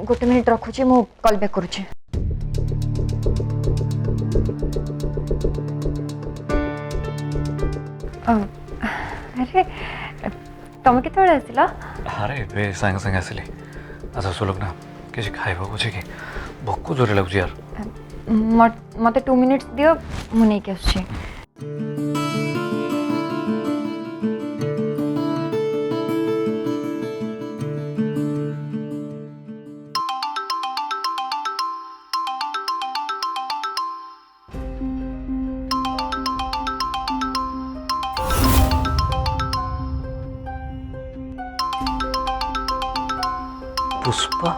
गोटे मिनिट रखुची मु call back करुची। अरे तुम केत आसिल? अरे बे सांगे सांगे आसिली। अच्छा सुलोक ना किसी खाइबा को कि भोक जोरे लगुच यार। मते 2 मिनिट्स दियो मु नहीं के आछी। पुष्पा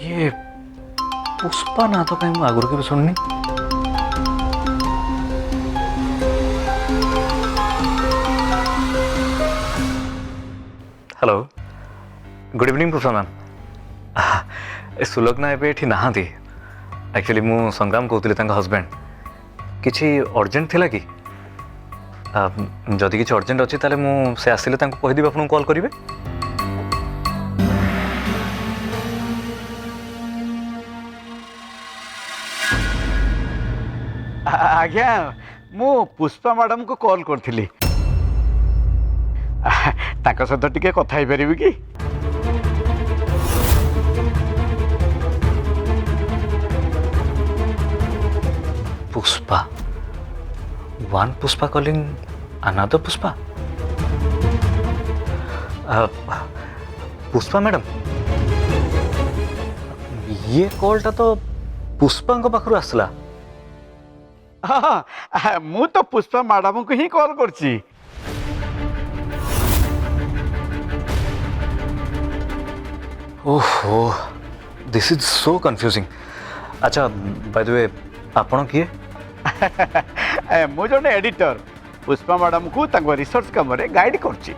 ये पुष्पा ना तो कहीं आगुरी के भी सुननी। Hello good evening Pushpa ma'am. सुलोक ना एबे एठी नहांती। एक्चुअली मु संग्राम कहूली हजबैंड किसी अर्जेंट थिला कि जदि किसी अर्जेंट अच्छी ताले मु से आसिले कहीदेवी आपको कॉल करेंगे। आज्ञा मु पुष्पा मैडम को कॉल करी सहित टिके कथा ही पारि कि Pushpa one Pushpa calling another Pushpa. Pushpa madam ये कॉलटा तो पुष्पा पाखु आसला। हाँ मु तो पुष्पा मैडम को ही कॉल करची। ओहो दिस इज सो कंफ्यूजिंग। अच्छा बाय द वे आपण किए? मु जने एडिटर पुष्पा मैडम को तंग रिसर्च काम रे गाइड करची।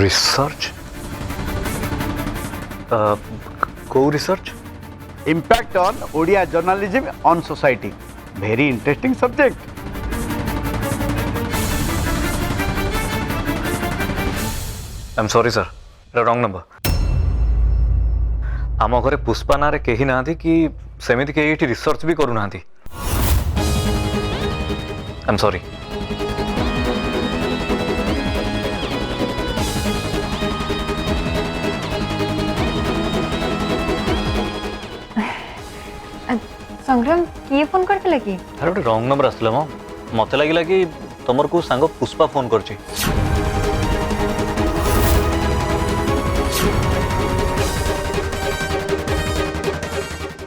रिसर्च को research? Impact on Odia journalism on society. Very interesting subject. I am sorry sir wrong number. आम घरे पुष्पा ना कहीं ना कि सेमिति कहीं रिसर्च भी करू ना। I am sorry. संग्राम किए फोन करते कि? अरे गोटे रंग नंबर आसला मो मत लगे कि तुमर को सांग पुष्पा फोन करची।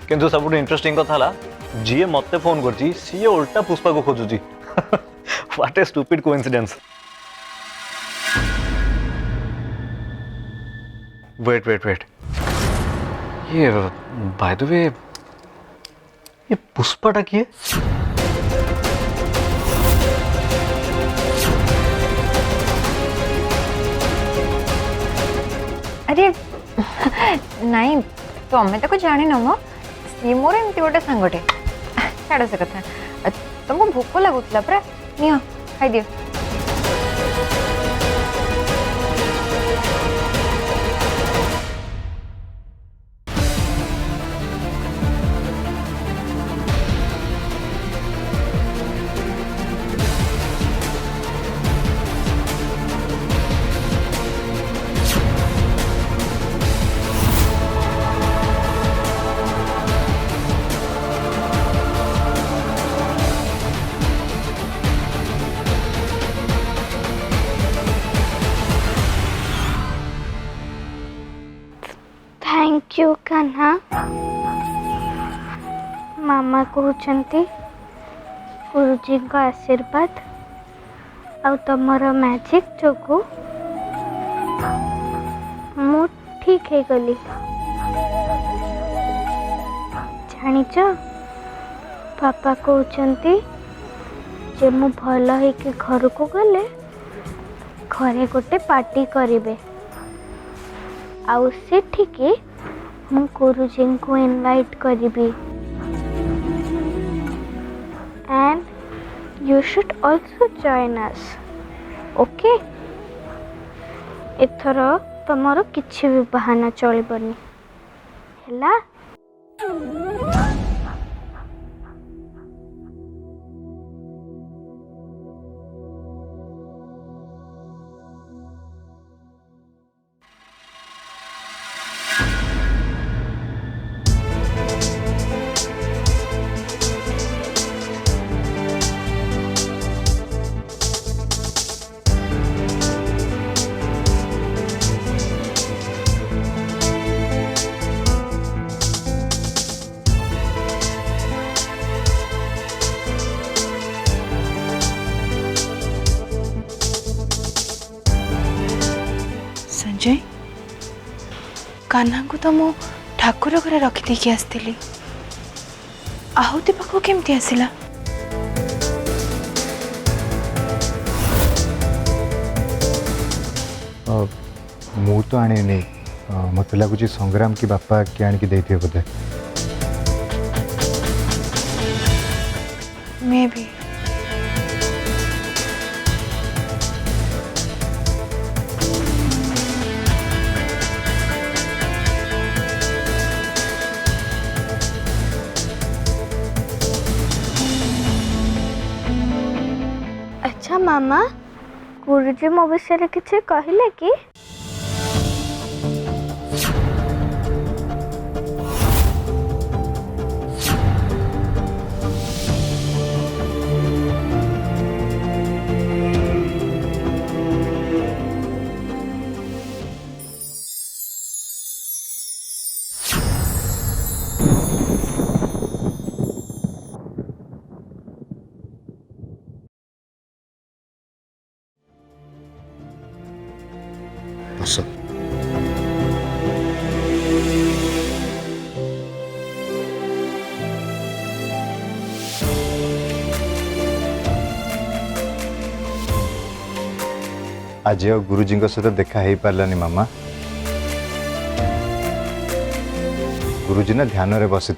किंतु सब इंटरेस्टिंग कथा जी मत फोन करची सी उल्टा पुष्पा को खोजुची। What a stupid coincidence. Wait wait wait ये बाय द वे ये पुष्पाटा किए? अरे नहीं तुम्हें तो जानी न मो सी मोर एमती गोटे सांगटे छाड़ से कथा। तुमको भोक लगुला परा नियो खाई दियो। Thank you Kanha. मामा कहते गुरुजी का आशीर्वाद आ तमर मैजिक जोगु मु ठीक है गली। जानिच पापा कहते जे मु भल होके घर को गले घरे गोटे पार्टी करेंगे आउ सेठिके मु गुरुजी को इनवाइट करी and you should also join us okay एथर तुमर किछि भी बहाना चलबनी हैला। संजय कान्हा को तो मु ठाकुर घरे रखी देकी आसती आहुति पाखु केमती आसिला? मु तो आनी नहीं मत लगुच संग्राम की बापा किए आणिकी देथिबे बोधे। मे भी अच्छा मामा गुरुजी मो विषय किछि कहिले कि? बस आज गुरुजी सहित देखा हो पारानी मामा। गुरुजी ना ध्यान रे बसी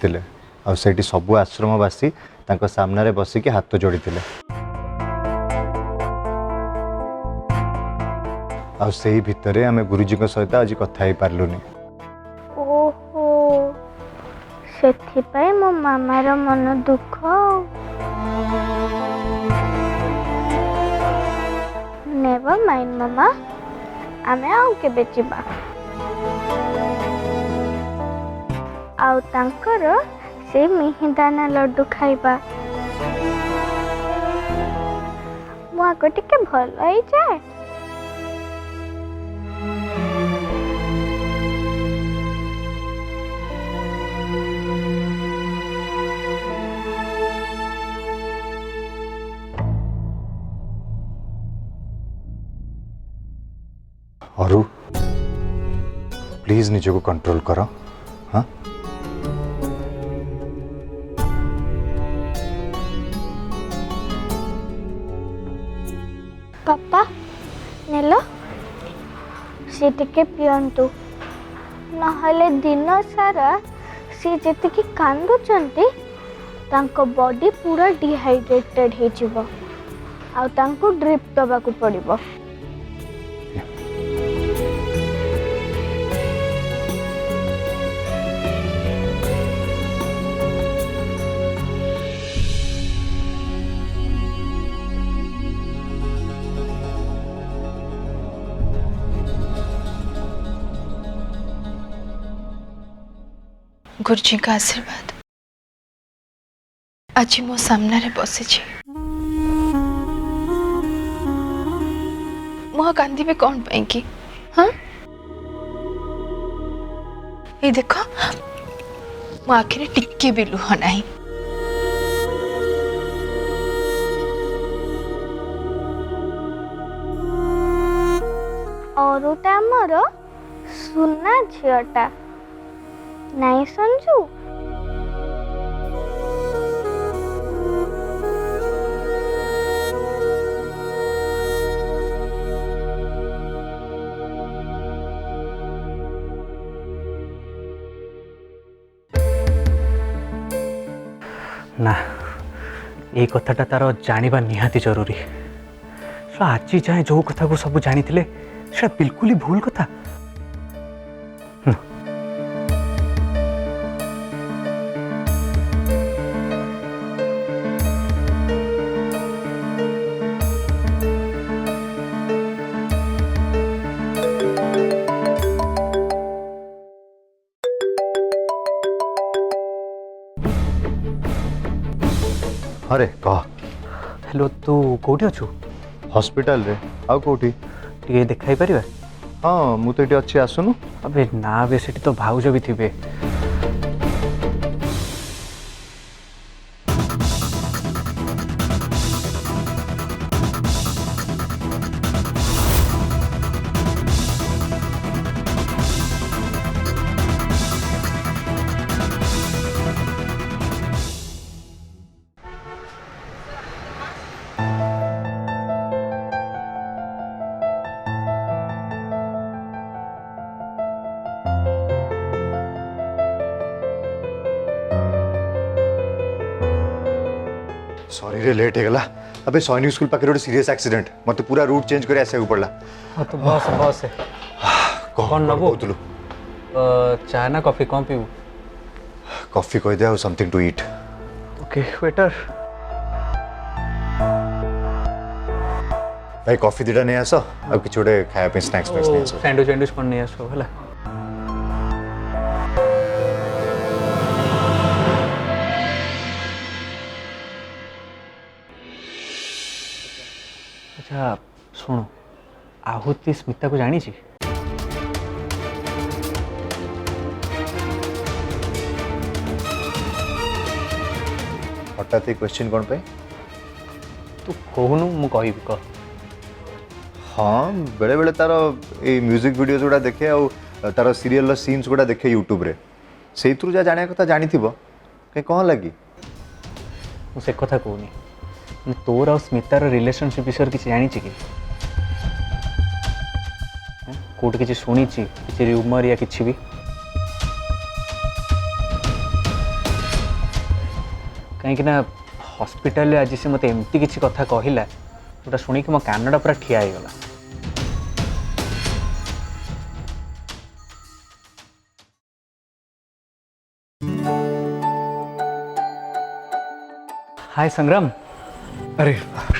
आ सेठी सबु आश्रमवासी तांको सामने रे बसिकी हाथ जोड़ी आ सेही भितरे आमे गुरुजी सहित आज कथा ही पारलुनी। ओहो सेथिपाई मो मामार मन दुख। नेवर माइंड मामा आमे आउ केबे जिबा आउ तांकर से मिहिदाना लड्डू खाइबा मु आग टिके भल होई जाए। औरू प्लीज निज को कंट्रोल करो। हाँ पापा नेलो सी टिके पियंतु नहले दिन सारा सी जेतिकी कांदुचंती तांको बॉडी पूरा डिहाइड्रेटेड हे जिवो आ तांको ड्रिप दबा को पड़िबो। गुरुजी का आशीर्वाद आज मो सामने रे बसी मु कांदी कौन पाई कि? हाँ ये देखो मो आखिरे टिके भी लुह नहीं। और मोर सुना झीटा नहीं संजू ना ये कथाटा तार जानिबा निहाती जरूरी। आज जाए जो कथा को सब जानी बिल्कुल ही भूल कथा। अरे कह हेलो तू कौटी अच्छु हॉस्पिटल रे आउ कोठी टे देखाई परिबा? हाँ मु तो ये अच्छी आसुनु। अबे ना बे सेठी तो भाउज भी थिबे। सॉरी रे लेट हेगला। अबे सैनिक स्कूल पाखे गोटे सीरियस एक्सीडेंट मत पूरा रूट चेंज कर आसे पड़ला। हाँ तो बस बस कौन नबो? चाय ना कॉफी कौन पीबू? कॉफी कह दे something to eat. Okay waiter भाई कॉफी दीटा नहीं आस अब किसी गोटे खाया स्नैक्स नहीं आस। सैंडविच सैंडविच कौन नहीं आसो होला। अच्छा सुनो आहुति स्मिता को जानी छी? हठात ये क्वेश्चन कौन पे? तू कहूनु मु कहबी कह। हाँ बेले बेले तार ये म्यूजिक वीडियोस गुड़ा देखे और तार सीरियल सीन्स गुड़ा देखे यूट्यूब रे से जा जाने कथा जानी थिबो कहीं कौन लगी? मु से कथा कहूनी तोर आ स्मितार रिलेशनशिप विषय किसी जानी कि कोट किसी शुणी किसी रूमर या किसी भी कहीं ना हॉस्पिटल आज से मत एमती किसी कथा कहला जोटा शुणी कि मो कानडा पूरा ठिया हो गला। हाय संग्राम। अरे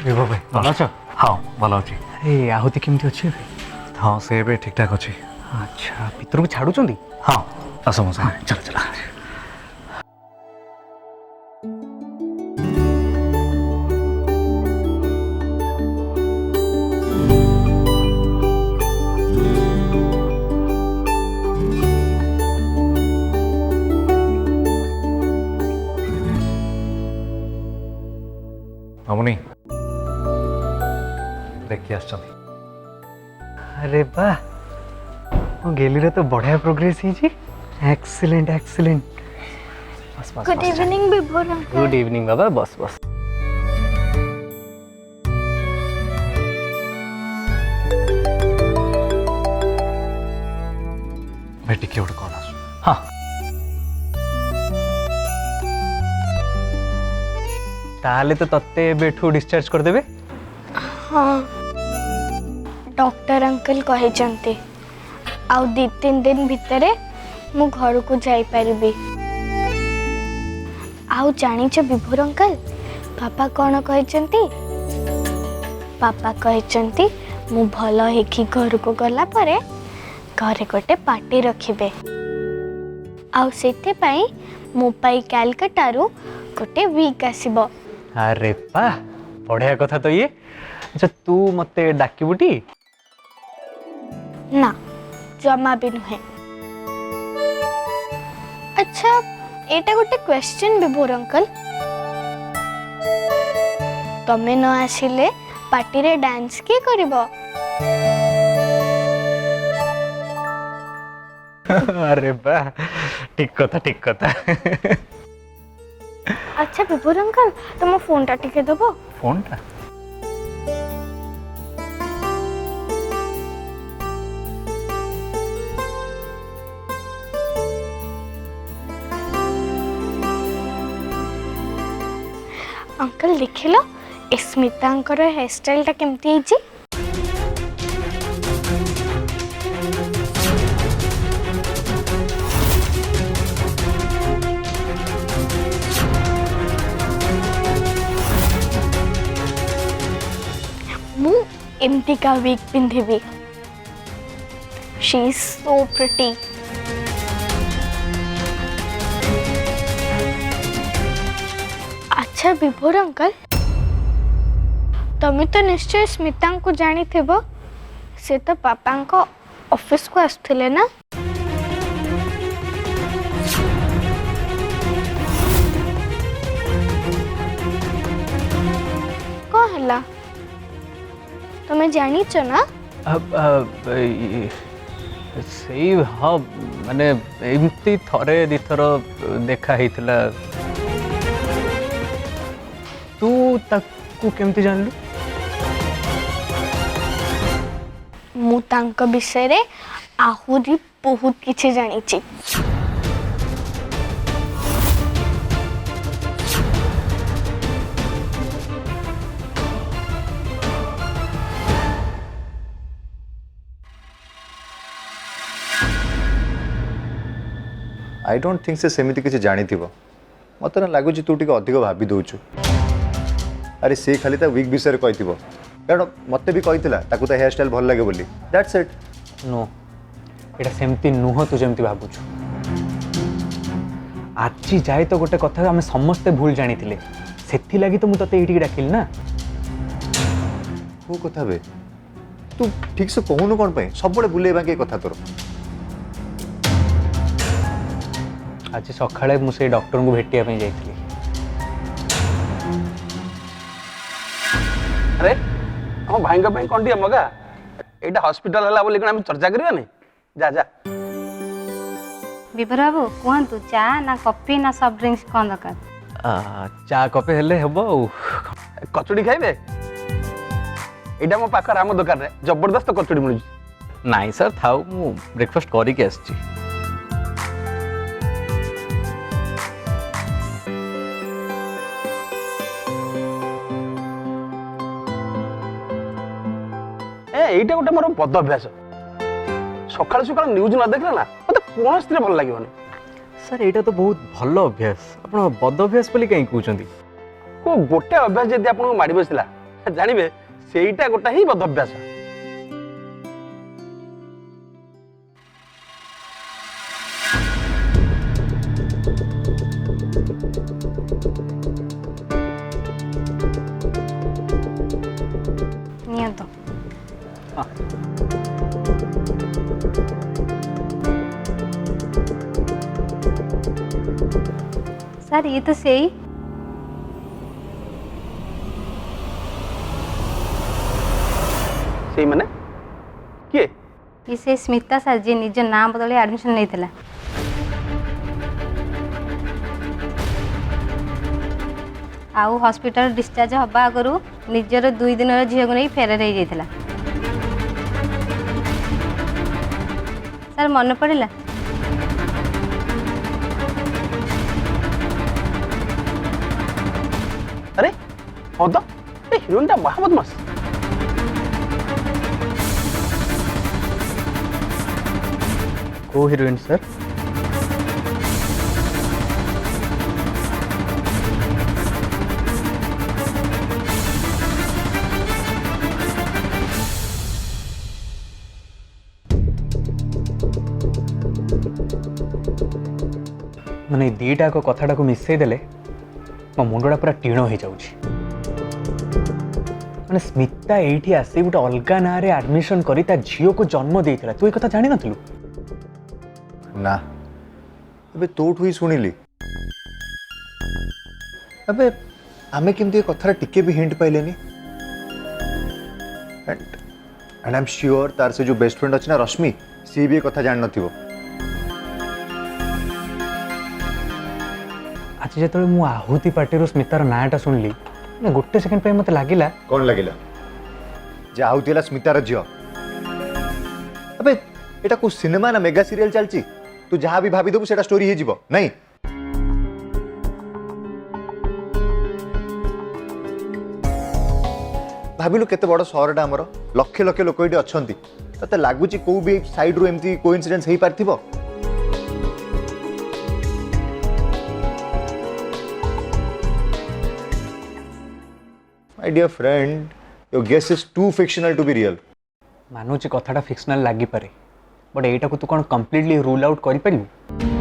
विभो भाई भल अछ? हाँ भल अच्छी। ए आहुति केमती अच्छे? हाँ से भी ठीक ठाक अच्छी। अच्छा भितर को छाड़ुचंदी? हाँ आस मो साथ। चल चल मामुनी देखिए आस। अरे वाह मो गेली रे तो बढ़िया प्रोग्रेस ही जी। Excellent excellent. बस बस good evening Vibhor uncle. Good evening बाबा बस बस। भाई टिके गोटे कॉल आस। हाँ ताले तो तत्ते बेठू डिस्चार्ज कर देबे? हाँ डॉक्टर अंकल कहते आउ 2-3 दिन भितरे मु घर को जाई परिबी। आउ जानिछ विभोर अंकल पापा कौन कहते? पापा कहते मु भल हेकी घर को गला परे घरे गोटे पार्टी रखिबे आउ सेते पाई मो पाई कलकत्तारू गोटे वीक आसीबो। अरे वाह बढ़िया कथा तो ये। अच्छा तू मते डाकिबुटी? ना जमा भी नुहे। अच्छा एटा गोटे क्वेश्चन विभोर अंकल तमे न आसिले पार्टी रे डांस के करिवो? अरे वाह ठीक कथा ठीक कथा। अच्छा विभोर अंकल तुम फोन टा टिके दबो? फोन टा अंकल देखिलो ए स्मितांकर हेयर स्टाइल टा केमती है जी? मु एमती का वीक पिंधिबी। She is so pretty. अच्छा विभोर अंकल, तमें तो निश्चय स्मिता को जानी थेबो, से तो पापा को ऑफिस को आसथिले ना? कौन हला? तमें जानी चो ना? ସେଇ ହଁ ମାନେ ଏମିତି ଥରେ ଦିଥର ଦେଖା ହେଇଥିଲା। ତୁ ତାକୁ କେମିତି ଜାଣିଲୁ? मु तांको विषय रे आहुरी बहुत किछि जानिछि। आई डोंट थिंक से सेमिति किसी जानी थिबो। मते ना लागुची तू टिके अधिक भाबी दउछु। अरे से खाली ता वीक विषय रे कहिथिबो, कारण मते भी कहितला ताकू ता हेयर स्टाइल भल लागे बोली। That's it. नो, एटा सेमती नुह तू जेमती भाबुछु। आज जाए तो गोटे कथा आम समस्ते भूल जानी थिले, सेथि लागी तो मु तते एठी डाकिल ना। को कथा बे तू ठीक से कहूनु कोन पई सब बळे बुलेबा के कथा तोर। आज सकाळे मु से डॉक्टर को भेटिया पे जाइथिली। अरे हम भाई का कौन टी मगा एटा हॉस्पिटल हला बोली हम चर्चा करिया नहीं। जा जा विभर बाबू कहतु चा ना कॉफी ना सॉफ्ट ड्रिंक्स कौन दरकार? चा कपे हेले हेबो। कचड़ी खाइबे? एटा मो पाखर आम दुकान रे जबरदस्त कचड़ी मिलुची। नाइ सर थाउ मु ब्रेकफास्ट करी के आछी। एटा गोटे मोर बद अभ्यास। सकाळ सकाळ न्यूज न देखला ना मते कोन स्त्री भल लागिबनी। सर एटा तो बहुत भलो अभ्यास, आपण बद अभ्यास बोली काई कहउचंदी? को गोटे अभ्यास जदि आपन माडी बसला जानिबे सेईटा गोटा ही बद अभ्यास। नियंतो सर ये तो सही सेई माने के ये से स्मिता सर जी निज नाम बदले एडमिशन नहीं थिला। आउ हॉस्पिटल डिस्चार्ज हवा आगु निजर 2 दिन झील को नहीं फेरार हो जाता। सर मन पड़ा अरे हाँ तो हिरोइन टा बहा बदमाश। को हीरोइन सर? माने दीटा को कथाटा को मिसई देले मो मुंडा पूरा टीण हो जाउछि। माने स्मिता एठी आसी गोटे अलगा ना रे एडमिशन करी ता झियो को जन्म देइतला। तू ए कथा जानि नथलु? ना अबे तोठू ही सुनिली। अबे आमे केमती कथा टिके भी हिंट पाइलेनी। एंड आई एम श्योर तार से जो बेस्ट फ्रेंड अछि ना रश्मि सी भी कथा जान नथिबो। आज जेतले मु आहुति पार्टी स्मितार नाटा सुनली ना गोटे सेकंड पे मते लागिला। कौन लगिला? जे आहुतिला स्मितार झियो। अबे एटा को सिनेमा ना मेगा सीरियल चलची? तू जहाँ भी भाभी देबू सेटा स्टोरी ही जीवो नहीं। भाविलु केते बड़ सहरटा आमर लक्ष लक्ष लोक ये अच्छा ते लगुच कौ भी साइड रू एमती कोइंसिडेंस हो Parthiv my dear friend your guess is too fictional to be real ମାନୁଛି କଥାଟା ଫିକ୍ସନାଲ ଲାଗିପାରେ ବଟ୍ ଏଇଟାକୁ ତୁ କ'ଣ କମ୍ପ୍ଲିଟଲି ରୁଲ୍ ଆଉଟ୍ କରିପାରିବୁ